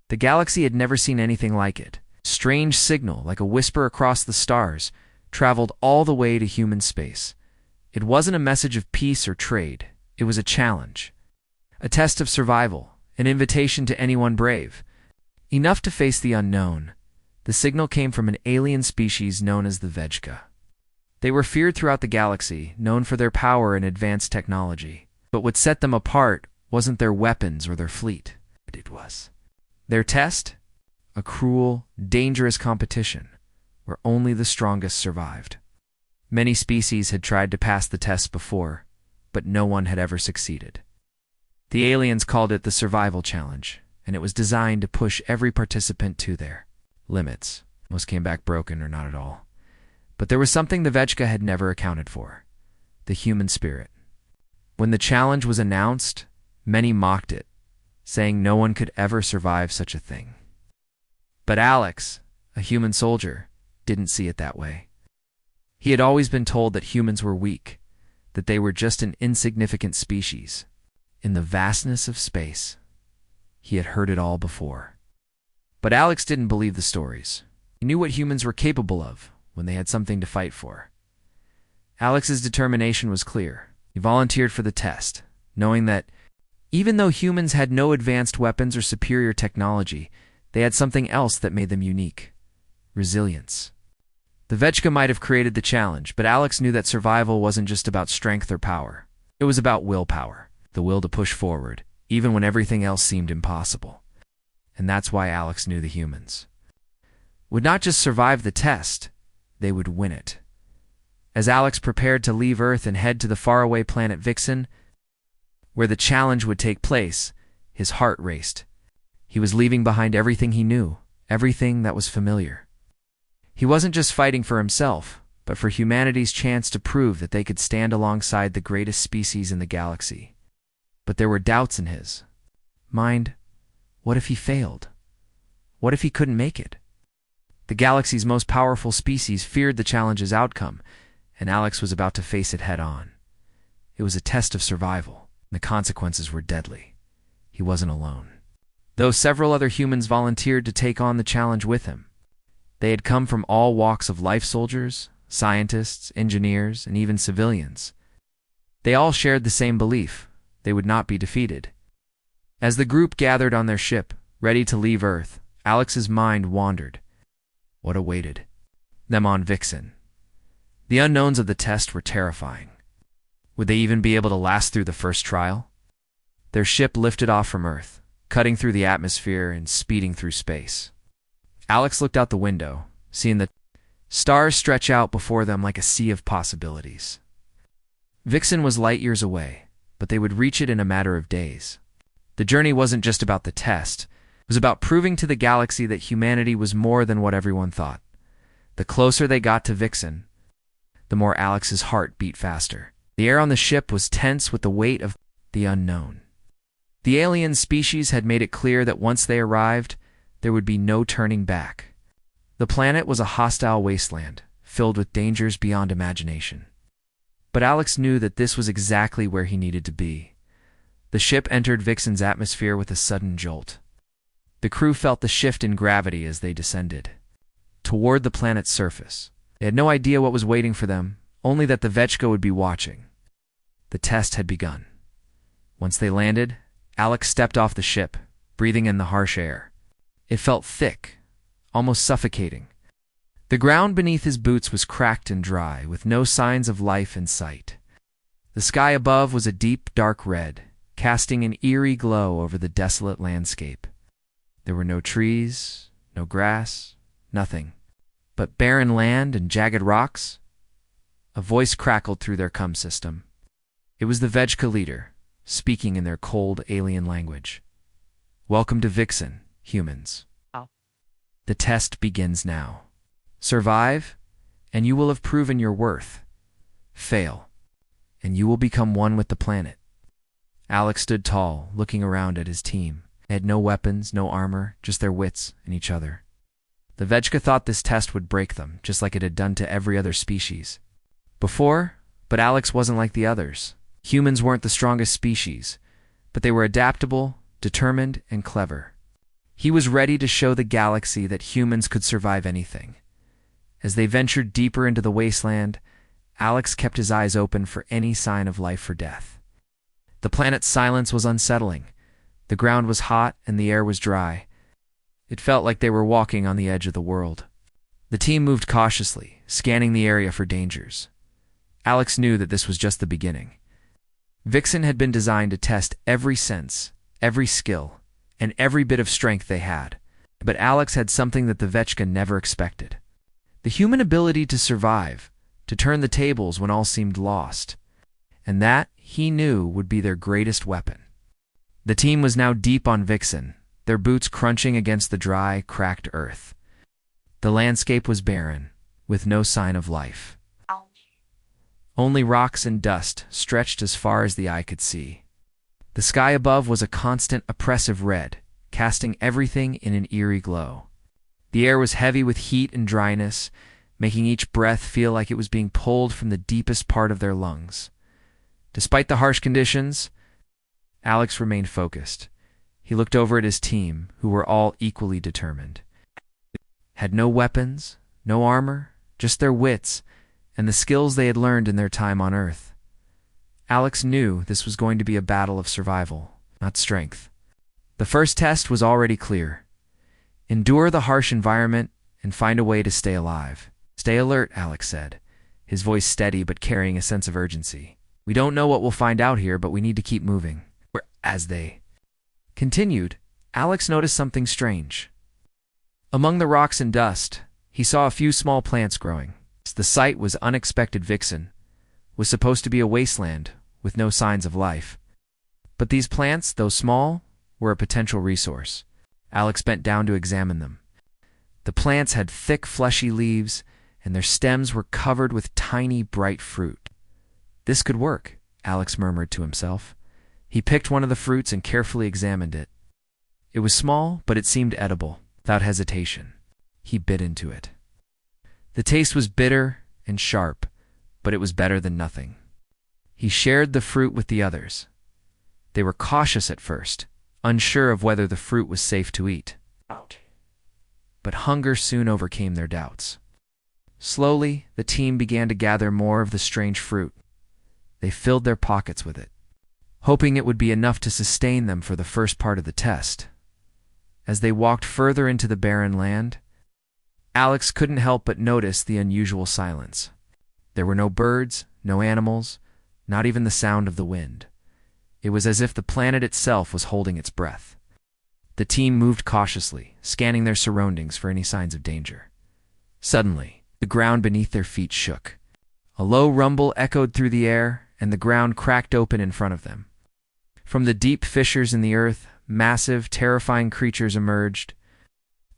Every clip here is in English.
The galaxy had never seen anything like it. Strange signal, like a whisper across the stars, traveled all the way to human space. It wasn't a message of peace or trade. It was a challenge. A test of survival, an invitation to anyone brave. Enough to face the unknown. The signal came from an alien species known as the Vejka. They were feared throughout the galaxy, known for their power and advanced technology. But what set them apart wasn't their weapons or their fleet. It was their test, a cruel, dangerous competition where only the strongest survived. Many species had tried to pass the test before, but no one had ever succeeded. The aliens called it the Survival Challenge, and it was designed to push every participant to their limits. Most came back broken or not at all. But there was something the Vejka had never accounted for: the human spirit. When the challenge was announced, many mocked it, saying no one could ever survive such a thing. But Alex, a human soldier, didn't see it that way. He had always been told that humans were weak, that they were just an insignificant species. In the vastness of space, he had heard it all before. But Alex didn't believe the stories. He knew what humans were capable of when they had something to fight for. Alex's determination was clear. He volunteered for the test, knowing that even though humans had no advanced weapons or superior technology, they had something else that made them unique: resilience. The Vejka might have created the challenge, but Alex knew that survival wasn't just about strength or power. It was about willpower, the will to push forward, even when everything else seemed impossible. And that's why Alex knew the humans would not just survive the test, they would win it. As Alex prepared to leave Earth and head to the faraway planet Vixen, where the challenge would take place, his heart raced. He was leaving behind everything he knew, everything that was familiar. He wasn't just fighting for himself, but for humanity's chance to prove that they could stand alongside the greatest species in the galaxy. But there were doubts in his mind. What if he failed? What if he couldn't make it? The galaxy's most powerful species feared the challenge's outcome, and Alex was about to face it head-on. It was a test of survival. The consequences were deadly. He wasn't alone. Though several other humans volunteered to take on the challenge with him. They had come from all walks of life: soldiers, scientists, engineers, and even civilians. They all shared the same belief: they would not be defeated. As the group gathered on their ship, ready to leave Earth, Alex's mind wandered. What awaited them on Vixen? The unknowns of the test were terrifying. Would they even be able to last through the first trial? Their ship lifted off from Earth, cutting through the atmosphere and speeding through space. Alex looked out the window, seeing the stars stretch out before them like a sea of possibilities. Vixen was light years away, but they would reach it in a matter of days. The journey wasn't just about the test. It was about proving to the galaxy that humanity was more than what everyone thought. The closer they got to Vixen, the more Alex's heart beat faster. The air on the ship was tense with the weight of the unknown. The alien species had made it clear that once they arrived, there would be no turning back. The planet was a hostile wasteland, filled with dangers beyond imagination. But Alex knew that this was exactly where he needed to be. The ship entered Vixen's atmosphere with a sudden jolt. The crew felt the shift in gravity as they descended toward the planet's surface. They had no idea what was waiting for them, only that the Vejka would be watching. The test had begun. Once they landed, Alex stepped off the ship, breathing in the harsh air. It felt thick, almost suffocating. The ground beneath his boots was cracked and dry, with no signs of life in sight. The sky above was a deep, dark red, casting an eerie glow over the desolate landscape. There were no trees, no grass, nothing but barren land and jagged rocks. A voice crackled through their comm system. It was the Vejka leader, speaking in their cold alien language. "Welcome to Vixen, humans. The test begins now. Survive, and you will have proven your worth. Fail, and you will become one with the planet." Alex stood tall, looking around at his team. They had no weapons, no armor, just their wits and each other. The Vejka thought this test would break them, just like it had done to every other species before, but Alex wasn't like the others. Humans weren't the strongest species, but they were adaptable, determined, and clever. He was ready to show the galaxy that humans could survive anything. As they ventured deeper into the wasteland, Alex kept his eyes open for any sign of life or death. The planet's silence was unsettling. The ground was hot and the air was dry. It felt like they were walking on the edge of the world. The team moved cautiously, scanning the area for dangers. Alex knew that this was just the beginning. Vixen had been designed to test every sense, every skill, and every bit of strength they had. But Alex had something that the Vetchka never expected. The human ability to survive, to turn the tables when all seemed lost. And that, he knew, would be their greatest weapon. The team was now deep on Vixen, their boots crunching against the dry, cracked earth. The landscape was barren, with no sign of life. Only rocks and dust stretched as far as the eye could see. The sky above was a constant, oppressive red, casting everything in an eerie glow. The air was heavy with heat and dryness, making each breath feel like it was being pulled from the deepest part of their lungs. Despite the harsh conditions, Alex remained focused. He looked over at his team, who were all equally determined. Had no weapons, no armor, just their wits, and the skills they had learned in their time on Earth. Alex knew this was going to be a battle of survival, not strength. The first test was already clear. Endure the harsh environment and find a way to stay alive. Stay alert, Alex said, his voice steady but carrying a sense of urgency. We don't know what we'll find out here, but we need to keep moving. As they continued, Alex noticed something strange. Among the rocks and dust, he saw a few small plants growing. The site was unexpected. Vixen was supposed to be a wasteland with no signs of life. But these plants, though small, were a potential resource. Alex bent down to examine them. The plants had thick, fleshy leaves, and their stems were covered with tiny, bright fruit. This could work, Alex murmured to himself. He picked one of the fruits and carefully examined it. It was small, but it seemed edible. Without hesitation, he bit into it. The taste was bitter and sharp, but it was better than nothing. He shared the fruit with the others. They were cautious at first, unsure of whether the fruit was safe to eat. But hunger soon overcame their doubts. Slowly, the team began to gather more of the strange fruit. They filled their pockets with it, hoping it would be enough to sustain them for the first part of the test. As they walked further into the barren land, Alex couldn't help but notice the unusual silence. There were no birds, no animals, not even the sound of the wind. It was as if the planet itself was holding its breath. The team moved cautiously, scanning their surroundings for any signs of danger. Suddenly, the ground beneath their feet shook. A low rumble echoed through the air, and the ground cracked open in front of them. From the deep fissures in the earth, massive, terrifying creatures emerged.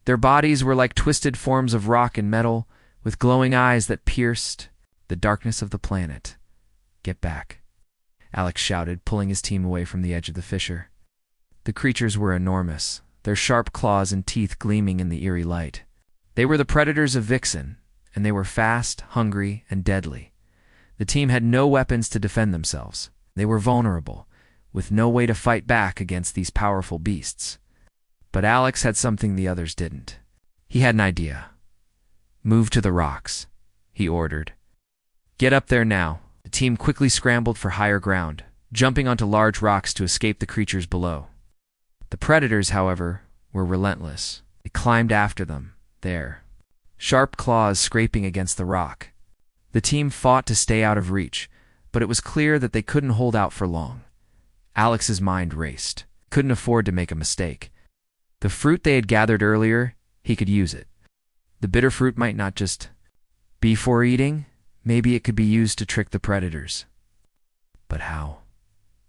Their bodies were like twisted forms of rock and metal, with glowing eyes that pierced the darkness of the planet. "Get back," Alex shouted, pulling his team away from the edge of the fissure. The creatures were enormous, their sharp claws and teeth gleaming in the eerie light. They were the predators of Vixen, and they were fast, hungry, and deadly. The team had no weapons to defend themselves. They were vulnerable, with no way to fight back against these powerful beasts. But Alex had something the others didn't. He had an idea. "Move to the rocks," he ordered. "Get up there now." The team quickly scrambled for higher ground, jumping onto large rocks to escape the creatures below. The predators, however, were relentless. They climbed after them, their sharp claws scraping against the rock. The team fought to stay out of reach, but it was clear that they couldn't hold out for long. Alex's mind raced. Couldn't afford to make a mistake. The fruit they had gathered earlier, he could use it. The bitter fruit might not just be for eating. Maybe it could be used to trick the predators. But how?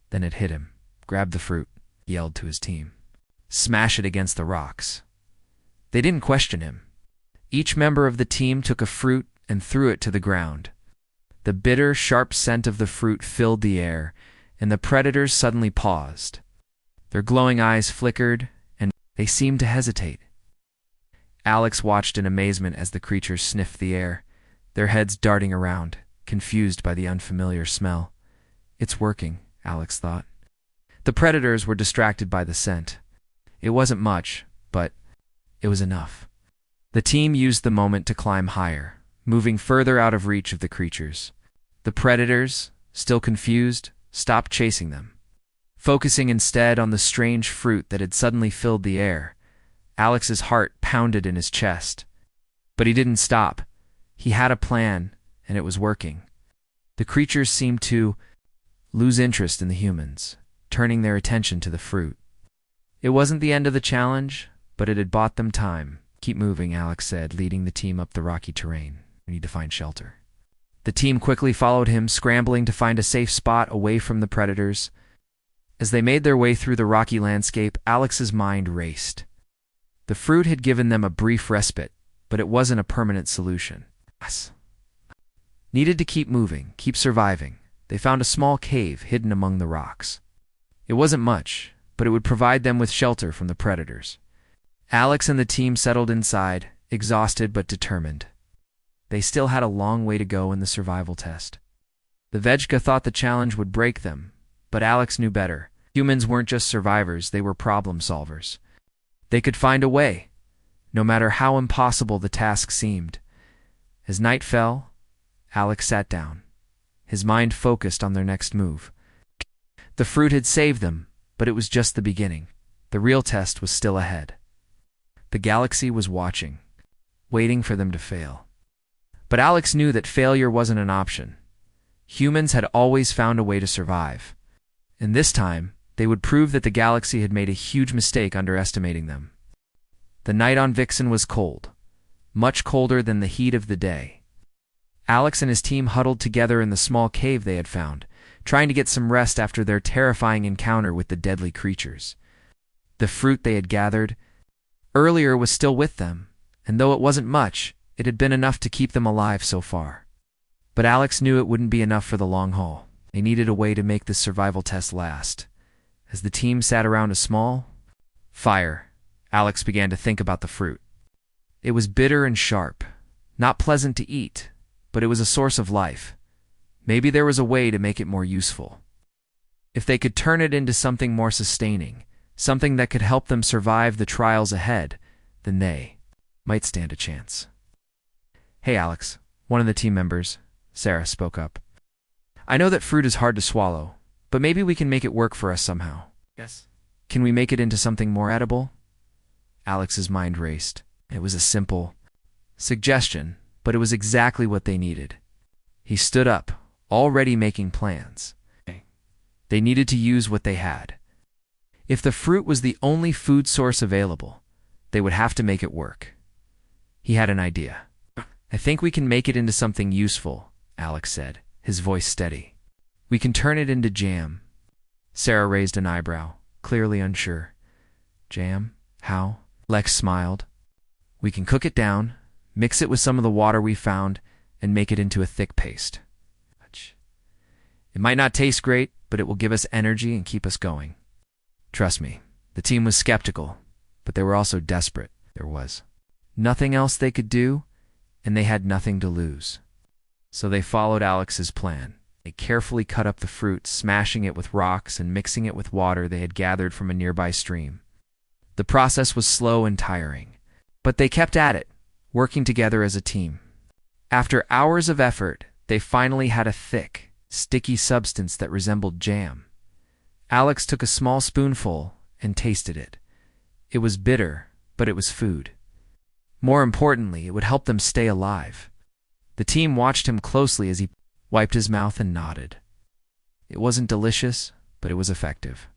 Then it hit him. "Grab the fruit," he yelled to his team. "Smash it against the rocks." They didn't question him. Each member of the team took a fruit and threw it to the ground. The bitter, sharp scent of the fruit filled the air, and the predators suddenly paused. Their glowing eyes flickered, and they seemed to hesitate. Alex watched in amazement as the creatures sniffed the air, their heads darting around, confused by the unfamiliar smell. "It's working," Alex thought. The predators were distracted by the scent. It wasn't much, but it was enough. The team used the moment to climb higher, moving further out of reach of the creatures. The predators, still confused, stopped chasing them. Focusing instead on the strange fruit that had suddenly filled the air, Alex's heart pounded in his chest. But he didn't stop. He had a plan, and it was working. The creatures seemed to lose interest in the humans, turning their attention to the fruit. It wasn't the end of the challenge, but it had bought them time. "Keep moving," Alex said, leading the team up the rocky terrain. "We need to find shelter." The team quickly followed him, scrambling to find a safe spot away from the predators. As they made their way through the rocky landscape, Alex's mind raced. The fruit had given them a brief respite, but it wasn't a permanent solution. Needed to keep moving, keep surviving. They found a small cave hidden among the rocks. It wasn't much, but it would provide them with shelter from the predators. Alex and the team settled inside, exhausted but determined. They still had a long way to go in the survival test. The Vegka thought the challenge would break them, but Alex knew better. Humans weren't just survivors, they were problem solvers. They could find a way, no matter how impossible the task seemed. As night fell, Alex sat down, his mind focused on their next move. The fruit had saved them, but it was just the beginning. The real test was still ahead. The galaxy was watching, waiting for them to fail. But Alex knew that failure wasn't an option. Humans had always found a way to survive. And this time, they would prove that the galaxy had made a huge mistake underestimating them. The night on Vixen was cold, much colder than the heat of the day. Alex and his team huddled together in the small cave they had found, trying to get some rest after their terrifying encounter with the deadly creatures. The fruit they had gathered earlier was still with them, and though it wasn't much, it had been enough to keep them alive so far. But Alex knew it wouldn't be enough for the long haul. They needed a way to make this survival test last. As the team sat around a small fire, Alex began to think about the fruit. It was bitter and sharp, not pleasant to eat, but it was a source of life. Maybe there was a way to make it more useful. If they could turn it into something more sustaining, something that could help them survive the trials ahead, then they might stand a chance. "Hey, Alex," one of the team members, Sarah, spoke up. "I know that fruit is hard to swallow, but maybe we can make it work for us somehow." "Yes. Can we make it into something more edible?" Alex's mind raced. It was a simple suggestion, but it was exactly what they needed. He stood up, already making plans. They needed to use what they had. If the fruit was the only food source available, they would have to make it work. He had an idea. "I think we can make it into something useful," Alex said, his voice steady. "We can turn it into jam." Sarah raised an eyebrow, clearly unsure. "Jam? How?" Lex smiled. "We can cook it down, mix it with some of the water we found, and make it into a thick paste. It might not taste great, but it will give us energy and keep us going." Trust me, the team was skeptical, but they were also desperate. There was nothing else they could do, and they had nothing to lose. So they followed Alex's plan. They carefully cut up the fruit, smashing it with rocks and mixing it with water they had gathered from a nearby stream. The process was slow and tiring, but they kept at it, working together as a team. After hours of effort, they finally had a thick, sticky substance that resembled jam. Alex took a small spoonful and tasted it. It was bitter, but it was food. More importantly, it would help them stay alive. The team watched him closely as he wiped his mouth and nodded. It wasn't delicious, but it was effective.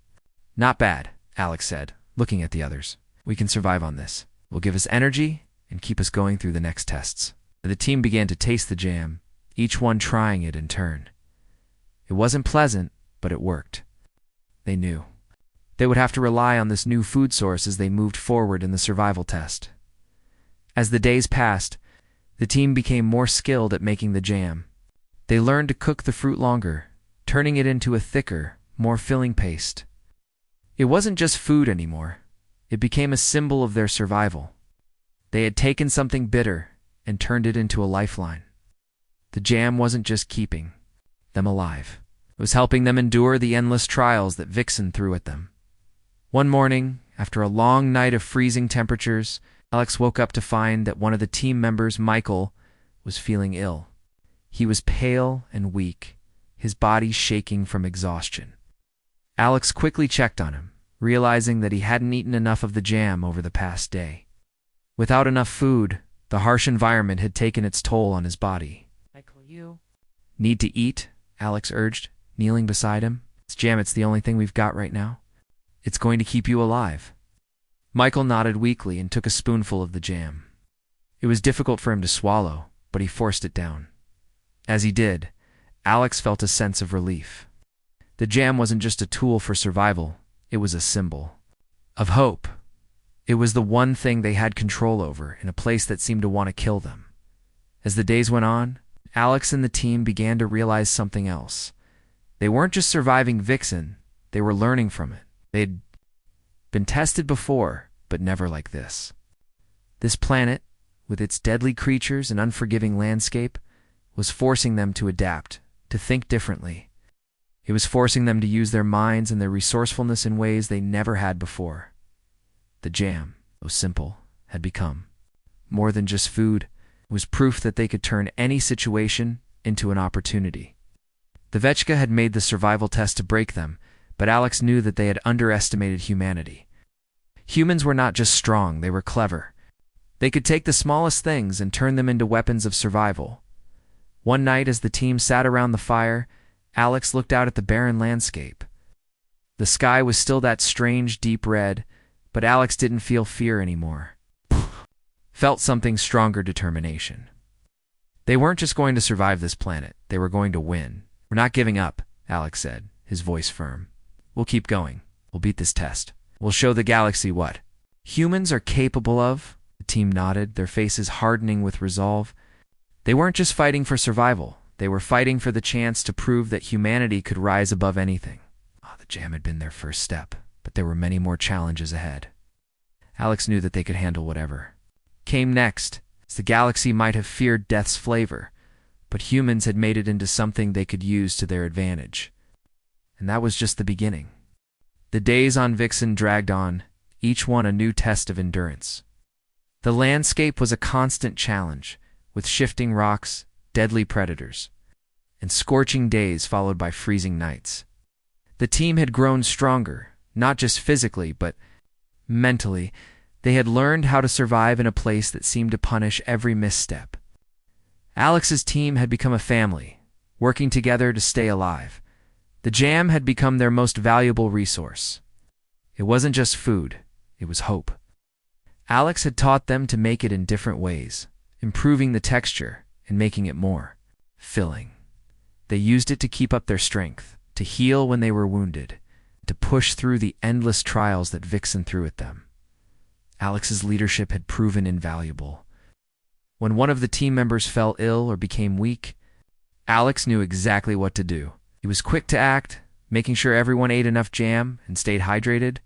"Not bad," Alex said, looking at the others. "We can survive on this. It will give us energy and keep us going through the next tests." The team began to taste the jam, each one trying it in turn. It wasn't pleasant, but it worked. They knew they would have to rely on this new food source as they moved forward in the survival test. As the days passed, the team became more skilled at making the jam. They learned to cook the fruit longer, turning it into a thicker, more filling paste. It wasn't just food anymore. It became a symbol of their survival. They had taken something bitter and turned it into a lifeline. The jam wasn't just keeping them alive. It was helping them endure the endless trials that Vixen threw at them. One morning, After a long night of freezing temperatures, Alex woke up to find that one of the team members, Michael, was feeling ill. He was pale and weak, his body shaking from exhaustion. Alex quickly checked on him, realizing that he hadn't eaten enough of the jam over the past day. Without enough food, the harsh environment had taken its toll on his body. Michael, you Need to eat? Alex urged, kneeling beside him. It's jam, it's the only thing we've got right now. It's going to keep you alive. Michael nodded weakly and took a spoonful of the jam. It was difficult for him to swallow, but he forced it down. As he did, Alex felt a sense of relief. The jam wasn't just a tool for survival, it was a symbol of hope. It was the one thing they had control over in a place that seemed to want to kill them. As the days went on, Alex and the team began to realize something else. They weren't just surviving Vixen, they were learning from it. They'd been tested before, but never like this. This planet, with its deadly creatures and unforgiving landscape, was forcing them to adapt, to think differently. It was forcing them to use their minds and their resourcefulness in ways they never had before. The jam, though simple, had become more than just food. It was proof that they could turn any situation into an opportunity. The Vetchka had made the survival test to break them, but Alex knew that they had underestimated humanity. Humans were not just strong, they were clever. They could take the smallest things and turn them into weapons of survival. One night, as the team sat around the fire, Alex looked out at the barren landscape. The sky was still that strange, deep red, but Alex didn't feel fear anymore. Felt something stronger, determination. They weren't just going to survive this planet, they were going to win. We're not giving up, Alex said, his voice firm. We'll keep going. We'll beat this test. We'll show the galaxy what humans are capable of. The team nodded, their faces hardening with resolve. They weren't just fighting for survival. They were fighting for the chance to prove that humanity could rise above anything. The jam had been their first step, but there were many more challenges ahead. Alex knew that they could handle whatever came next, as the galaxy might have feared death's flavor, but humans had made it into something they could use to their advantage. And that was just the beginning. The days on Vixen dragged on, each one a new test of endurance. The landscape was a constant challenge, with shifting rocks, deadly predators, and scorching days followed by freezing nights. The team had grown stronger, not just physically, but mentally. They had learned how to survive in a place that seemed to punish every misstep. Alex's team had become a family, working together to stay alive. The jam had become their most valuable resource. It wasn't just food, it was hope. Alex had taught them to make it in different ways, improving the texture and making it more filling. They used it to keep up their strength, to heal when they were wounded, to push through the endless trials that Vixen threw at them. Alex's leadership had proven invaluable. When one of the team members fell ill or became weak, Alex knew exactly what to do. He was quick to act, making sure everyone ate enough jam and stayed hydrated.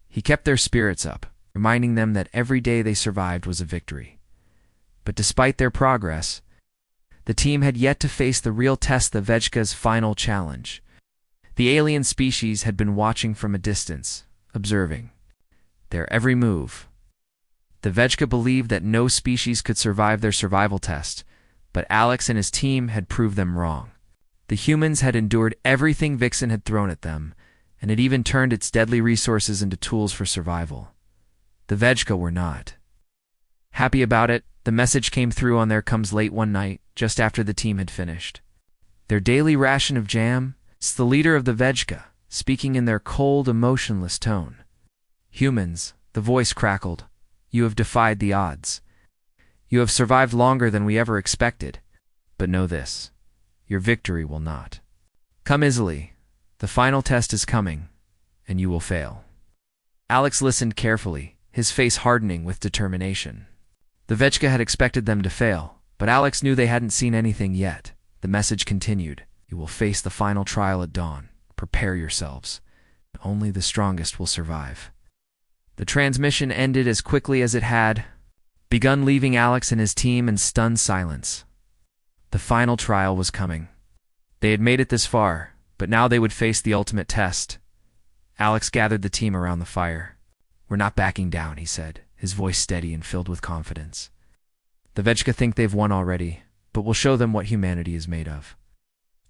He kept their spirits up, reminding them that every day they survived was a victory. But despite their progress, the team had yet to face the real test, the Vetchka's final challenge. The alien species had been watching from a distance, observing their every move. The Vetchka believed that no species could survive their survival test, but Alex and his team had proved them wrong. The humans had endured everything Vixen had thrown at them, and had even turned its deadly resources into tools for survival. The Vetchka were not. Happy about it, the message came through on their comms late one night, just after the team had finished. Their daily ration of jam, it's the leader of the Vetchka, speaking in their cold, emotionless tone. Humans, the voice crackled, you have defied the odds. You have survived longer than we ever expected. But know this, your victory will not come easily. The final test is coming, and you will fail. Alex listened carefully, his face hardening with determination. The Vetchka had expected them to fail, but Alex knew they hadn't seen anything yet. The message continued, you will face the final trial at dawn. Prepare yourselves. Only the strongest will survive. The transmission ended as quickly as it had begun, leaving Alex and his team in stunned silence. The final trial was coming. They had made it this far, but now they would face the ultimate test. Alex gathered the team around the fire. We're not backing down, he said, his voice steady and filled with confidence. The Vegka think they've won already, but we'll show them what humanity is made of.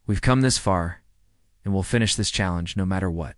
We've come this far, and we'll finish this challenge no matter what.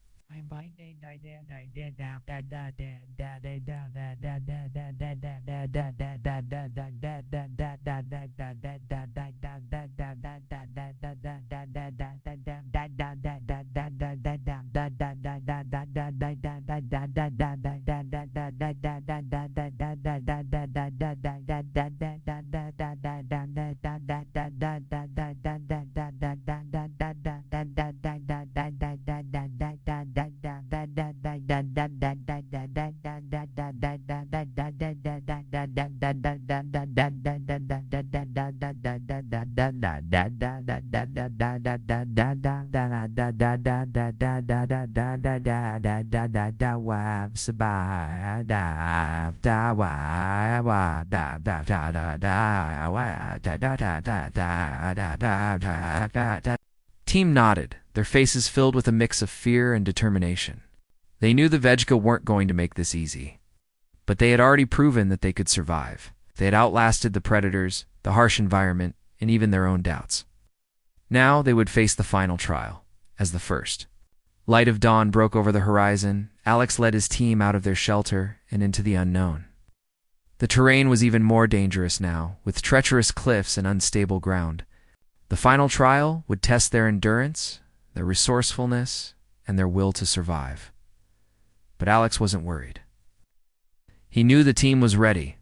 Team nodded, their faces filled with a mix of fear and determination. They knew the Vegka weren't going to make this easy, but they had already proven that they could survive. They had outlasted the predators, the harsh environment, and even their own doubts. Now they would face the final trial, as the first. Light of dawn broke over the horizon. Alex led his team out of their shelter and into the unknown. The terrain was even more dangerous now, with treacherous cliffs and unstable ground. The final trial would test their endurance, their resourcefulness, and their will to survive. But Alex wasn't worried. He knew the team was ready.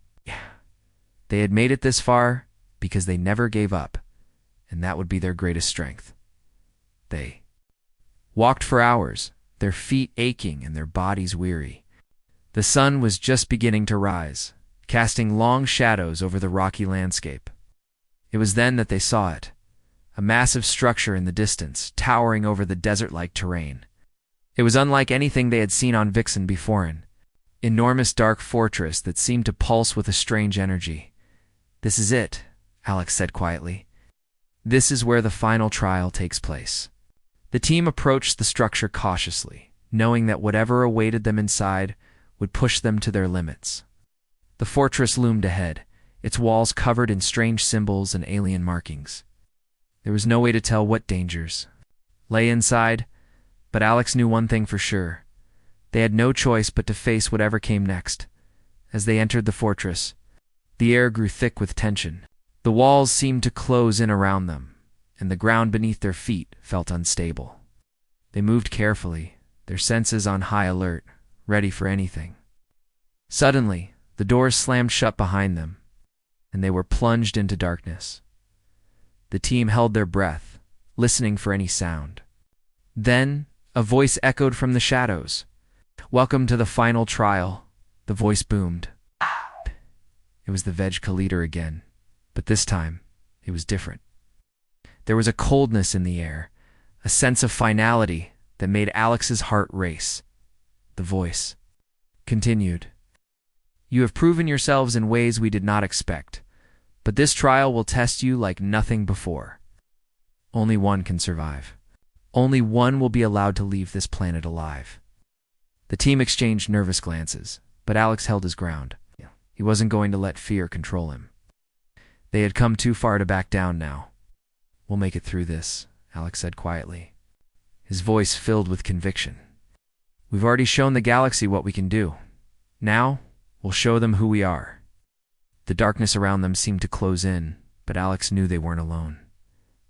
They had made it this far because they never gave up, and that would be their greatest strength. They walked for hours, their feet aching and their bodies weary. The sun was just beginning to rise, casting long shadows over the rocky landscape. It was then that they saw it, a massive structure in the distance, towering over the desert-like terrain. It was unlike anything they had seen on Vixen before, an enormous dark fortress that seemed to pulse with a strange energy. "This is it," Alex said quietly. "This is where the final trial takes place." The team approached the structure cautiously, knowing that whatever awaited them inside would push them to their limits. The fortress loomed ahead, its walls covered in strange symbols and alien markings. There was no way to tell what dangers lay inside, but Alex knew one thing for sure. They had no choice but to face whatever came next. As they entered the fortress, the air grew thick with tension. The walls seemed to close in around them, and the ground beneath their feet felt unstable. They moved carefully, their senses on high alert, ready for anything. Suddenly, the doors slammed shut behind them, and they were plunged into darkness. The team held their breath, listening for any sound. Then, a voice echoed from the shadows. "Welcome to the final trial," the voice boomed. It was the Vegka leader again, but this time, it was different. There was a coldness in the air, a sense of finality that made Alex's heart race. The voice continued. "You have proven yourselves in ways we did not expect, but this trial will test you like nothing before. Only one can survive. Only one will be allowed to leave this planet alive." The team exchanged nervous glances, but Alex held his ground. He wasn't going to let fear control him. They had come too far to back down now. "We'll make it through this," Alex said quietly, his voice filled with conviction. "We've already shown the galaxy what we can do. Now, we'll show them who we are." The darkness around them seemed to close in, but Alex knew they weren't alone.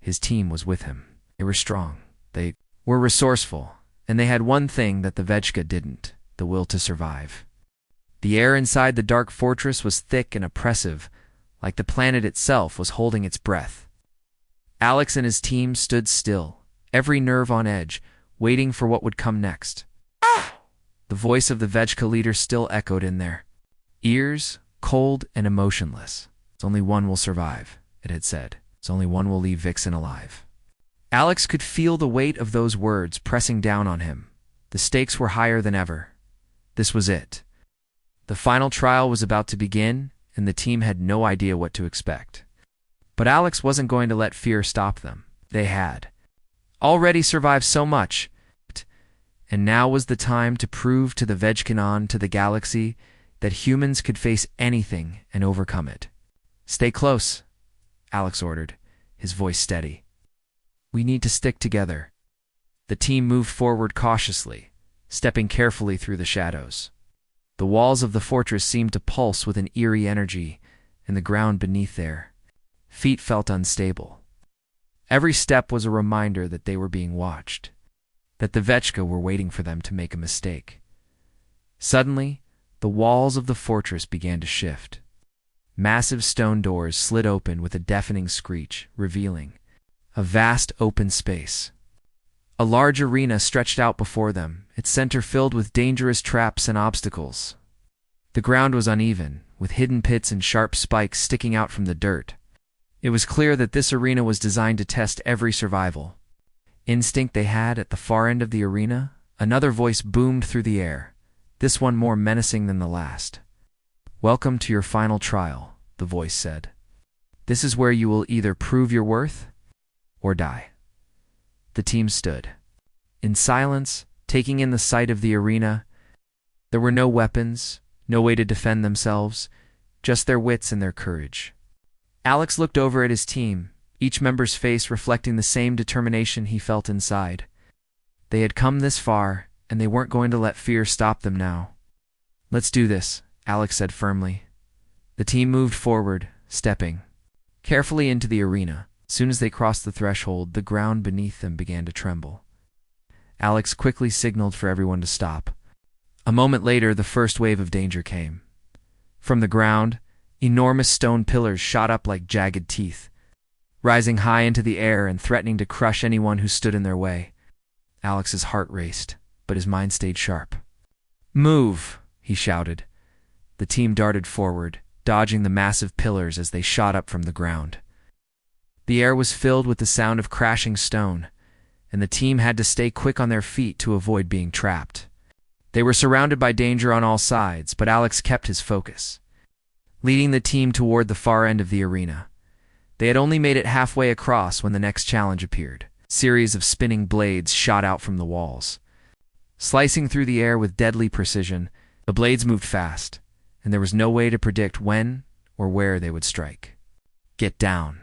His team was with him. They were strong. They were resourceful, and they had one thing that the Vegka didn't, the will to survive. The air inside the dark fortress was thick and oppressive, like the planet itself was holding its breath. Alex and his team stood still, every nerve on edge, waiting for what would come next. The voice of the Vegka leader still echoed in their ears, cold and emotionless. "It's only one will survive," it had said. "It's only one will leave Vixen alive." Alex could feel the weight of those words pressing down on him. The stakes were higher than ever. This was it. The final trial was about to begin, and the team had no idea what to expect. But Alex wasn't going to let fear stop them. They had already survived so much, And now was the time to prove to the Vegcanon, to the galaxy, that humans could face anything and overcome it. "Stay close," Alex ordered, his voice steady. "We need to stick together." The team moved forward cautiously, stepping carefully through the shadows. The walls of the fortress seemed to pulse with an eerie energy, and the ground beneath their feet felt unstable. Every step was a reminder that they were being watched, that the Vetchka were waiting for them to make a mistake. Suddenly, the walls of the fortress began to shift. Massive stone doors slid open with a deafening screech, revealing a vast open space. A large arena stretched out before them, its center filled with dangerous traps and obstacles. The ground was uneven, with hidden pits and sharp spikes sticking out from the dirt. It was clear that this arena was designed to test every survival instinct they had. At the far end of the arena, another voice boomed through the air, this one more menacing than the last. "Welcome to your final trial," the voice said. "This is where you will either prove your worth or die." The team stood in silence, taking in the sight of the arena. There were no weapons, no way to defend themselves, just their wits and their courage. Alex looked over at his team, each member's face reflecting the same determination he felt inside. They had come this far, and they weren't going to let fear stop them now. "Let's do this," Alex said firmly. The team moved forward, stepping carefully into the arena. As soon as they crossed the threshold, the ground beneath them began to tremble. Alex quickly signaled for everyone to stop. A moment later, the first wave of danger came. From the ground, enormous stone pillars shot up like jagged teeth, rising high into the air and threatening to crush anyone who stood in their way. Alex's heart raced, but his mind stayed sharp. "Move!" he shouted. The team darted forward, dodging the massive pillars as they shot up from the ground. The air was filled with the sound of crashing stone, and the team had to stay quick on their feet to avoid being trapped. They were surrounded by danger on all sides, but Alex kept his focus, leading the team toward the far end of the arena. They had only made it halfway across when the next challenge appeared. A series of spinning blades shot out from the walls. Slicing through the air with deadly precision, the blades moved fast, and there was no way to predict when or where they would strike. "Get down,"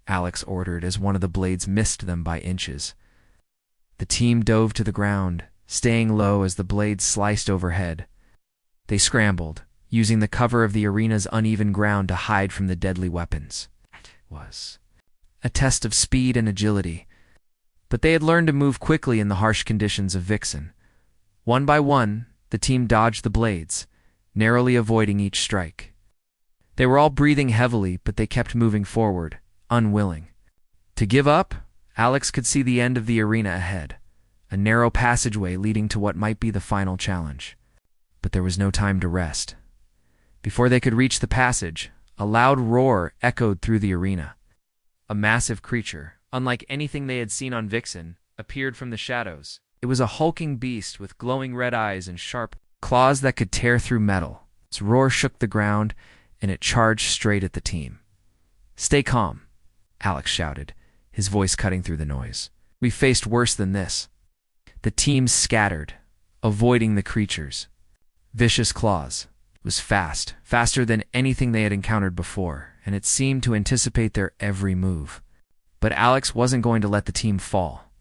Alex ordered as one of the blades missed them by inches. The team dove to the ground, staying low as the blades sliced overhead. They scrambled, using the cover of the arena's uneven ground to hide from the deadly weapons. It was a test of speed and agility, but they had learned to move quickly in the harsh conditions of Vixen. One by one, the team dodged the blades, narrowly avoiding each strike. They were all breathing heavily, but they kept moving forward, unwilling to give up. Alex could see the end of the arena ahead, a narrow passageway leading to what might be the final challenge. But there was no time to rest. Before they could reach the passage, a loud roar echoed through the arena. A massive creature, unlike anything they had seen on Vixen, appeared from the shadows. It was a hulking beast with glowing red eyes and sharp claws that could tear through metal. Its roar shook the ground, and it charged straight at the team. "Stay calm," Alex shouted, his voice cutting through the noise. "We faced worse than this." The team scattered, avoiding the creature's vicious claws. It was fast, faster than anything they had encountered before, and it seemed to anticipate their every move. But Alex wasn't going to let the team fall.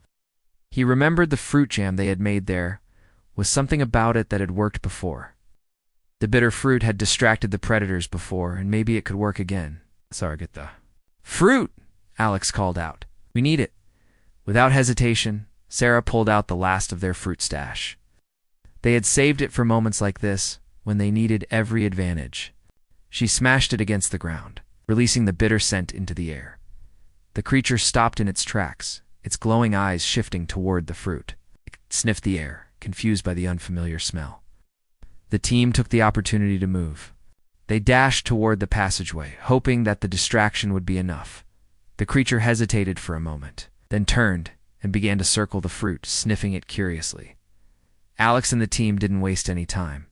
He remembered the fruit jam they had made there was something about it that had worked before. The bitter fruit had distracted the predators before, and maybe it could work again. "Sorry, get the fruit," Alex called out. "We need it." Without hesitation, Sarah pulled out the last of their fruit stash. They had saved it for moments like this, when they needed every advantage. She smashed it against the ground, releasing the bitter scent into the air. The creature stopped in its tracks, its glowing eyes shifting toward the fruit. It sniffed the air, confused by the unfamiliar smell. The team took the opportunity to move. They dashed toward the passageway, hoping that the distraction would be enough. The creature hesitated for a moment, then turned and began to circle the fruit, sniffing it curiously. Alex and the team didn't waste any time.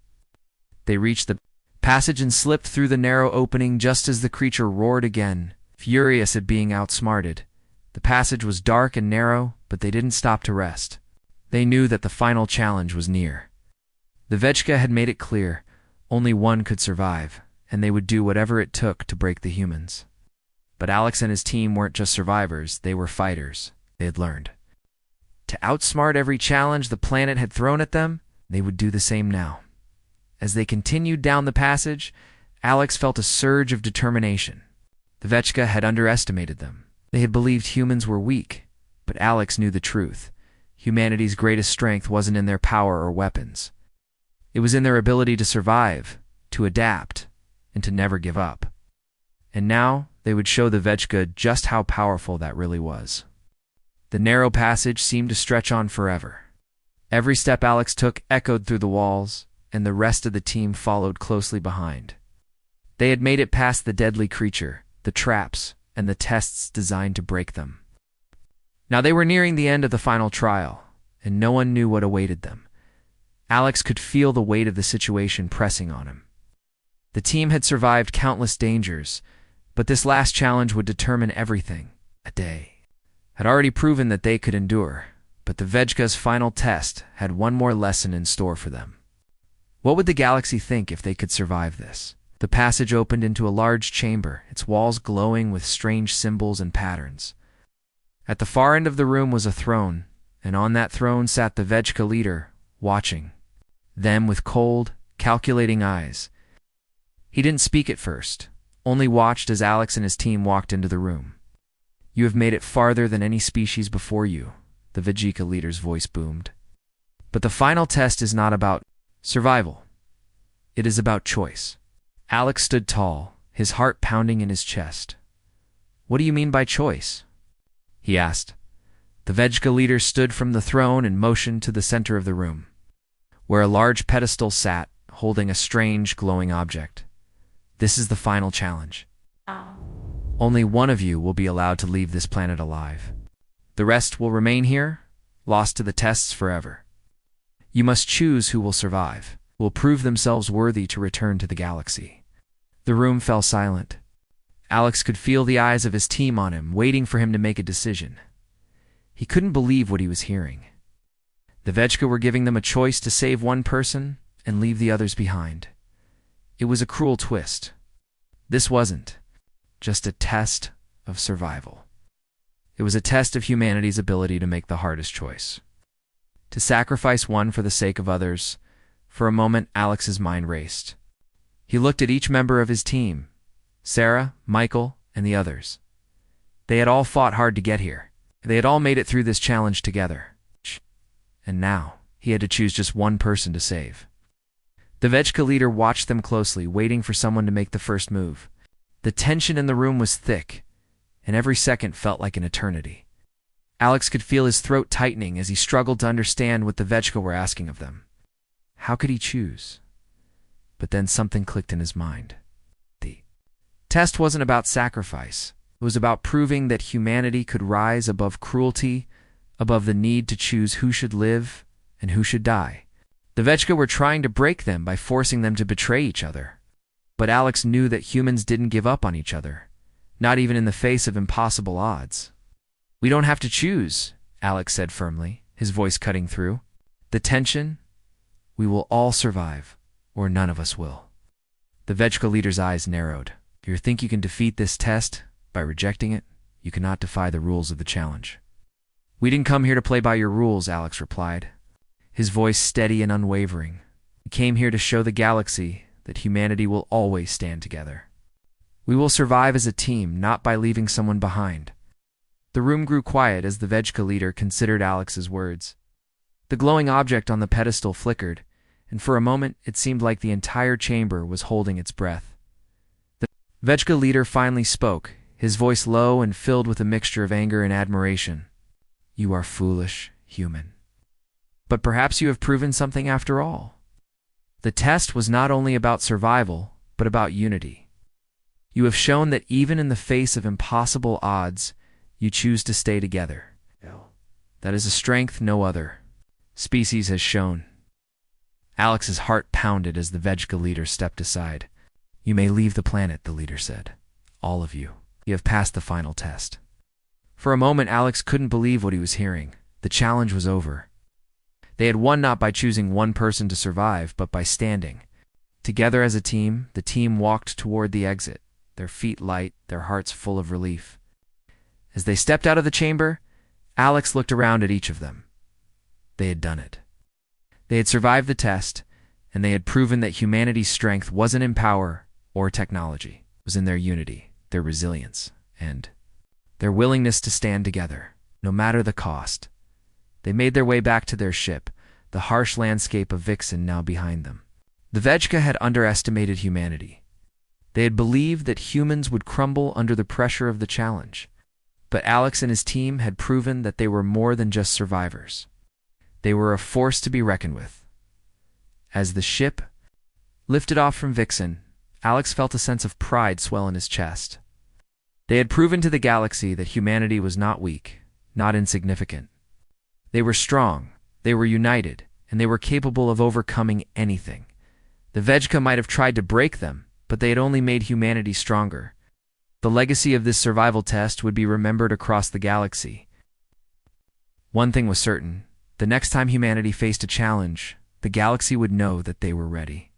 They reached the passage and slipped through the narrow opening just as the creature roared again, furious at being outsmarted. The passage was dark and narrow, but they didn't stop to rest. They knew that the final challenge was near. The Vechka had made it clear only one could survive, and they would do whatever it took to break the humans. But Alex and his team weren't just survivors, they were fighters. They had learned to outsmart every challenge the planet had thrown at them. They would do the same now. As they continued down the passage, Alex felt a surge of determination. The Vechka had underestimated them. They had believed humans were weak, but Alex knew the truth. Humanity's greatest strength wasn't in their power or weapons. It was in their ability to survive, to adapt, and to never give up. And now they would show the Vechka just how powerful that really was. The narrow passage seemed to stretch on forever. Every step Alex took echoed through the walls, and the rest of the team followed closely behind. They had made it past the deadly creature, the traps, and the tests designed to break them. Now they were nearing the end of the final trial, and no one knew what awaited them. Alex could feel the weight of the situation pressing on him. The team had survived countless dangers, but this last challenge would determine everything. A day had already proven that they could endure, but the Vechka's final test had one more lesson in store for them. What would the galaxy think if they could survive this? The passage opened into a large chamber, its walls glowing with strange symbols and patterns. At the far end of the room was a throne, and on that throne sat the Vechka leader, watching them with cold, calculating eyes. He didn't speak at first, only watched as Alex and his team walked into the room. "You have made it farther than any species before you," the Vechka leader's voice boomed. "But the final test is not about survival. It is about choice." Alex stood tall, his heart pounding in his chest. "What do you mean by choice?" he asked. The Vechka leader stood from the throne and motioned to the center of the room, where a large pedestal sat, holding a strange, glowing object. "This is the final challenge. Only one of you will be allowed to leave this planet alive. The rest will remain here, lost to the tests forever. You must choose who will survive, will prove themselves worthy to return to the galaxy." The room fell silent. Alex could feel the eyes of his team on him, waiting for him to make a decision. He couldn't believe what he was hearing. The Vechka were giving them a choice to save one person and leave the others behind. It was a cruel twist. This wasn't just a test of survival. It was a test of humanity's ability to make the hardest choice. To sacrifice one for the sake of others. For a moment, Alex's mind raced. He looked at each member of his team, Sarah, Michael, and the others. They had all fought hard to get here. They had all made it through this challenge together. And now, he had to choose just one person to save. The Vechka leader watched them closely, waiting for someone to make the first move. The tension in the room was thick, and every second felt like an eternity. Alex could feel his throat tightening as he struggled to understand what the Vechka were asking of them. How could he choose? But then something clicked in his mind. The test wasn't about sacrifice. It was about proving that humanity could rise above cruelty, above the need to choose who should live and who should die. The Vechka were trying to break them by forcing them to betray each other. But Alex knew that humans didn't give up on each other, not even in the face of impossible odds. "We don't have to choose," Alex said firmly, his voice cutting through the tension. "We will all survive, or none of us will." The Vechka leader's eyes narrowed. "You think you can defeat this test by rejecting it? You cannot defy the rules of the challenge." "We didn't come here to play by your rules," Alex replied, his voice steady and unwavering. "We came here to show the galaxy that humanity will always stand together. We will survive as a team, not by leaving someone behind." The room grew quiet as the Vechka leader considered Alex's words. The glowing object on the pedestal flickered, and for a moment it seemed like the entire chamber was holding its breath. The Vechka leader finally spoke, his voice low and filled with a mixture of anger and admiration. "You are foolish, human. But perhaps you have proven something after all. The test was not only about survival, but about unity. You have shown that even in the face of impossible odds, you choose to stay together. That is a strength no other species has shown." Alex's heart pounded as the Vechka leader stepped aside. "You may leave the planet," the leader said. "All of you. You have passed the final test." For a moment, Alex couldn't believe what he was hearing. The challenge was over. They had won not by choosing one person to survive, but by standing. Together as a team, the team walked toward the exit, their feet light, their hearts full of relief. As they stepped out of the chamber, Alex looked around at each of them. They had done it. They had survived the test, and they had proven that humanity's strength wasn't in power or technology. It was in their unity, their resilience, and their willingness to stand together, no matter the cost. They made their way back to their ship, the harsh landscape of Vixen now behind them. The Vejka had underestimated humanity. They had believed that humans would crumble under the pressure of the challenge. But Alex and his team had proven that they were more than just survivors. They were a force to be reckoned with. As the ship lifted off from Vixen, Alex felt a sense of pride swell in his chest. They had proven to the galaxy that humanity was not weak, not insignificant. They were strong, they were united, and they were capable of overcoming anything. The Vejka might have tried to break them, but they had only made humanity stronger. The legacy of this survival test would be remembered across the galaxy. One thing was certain: the next time humanity faced a challenge, the galaxy would know that they were ready.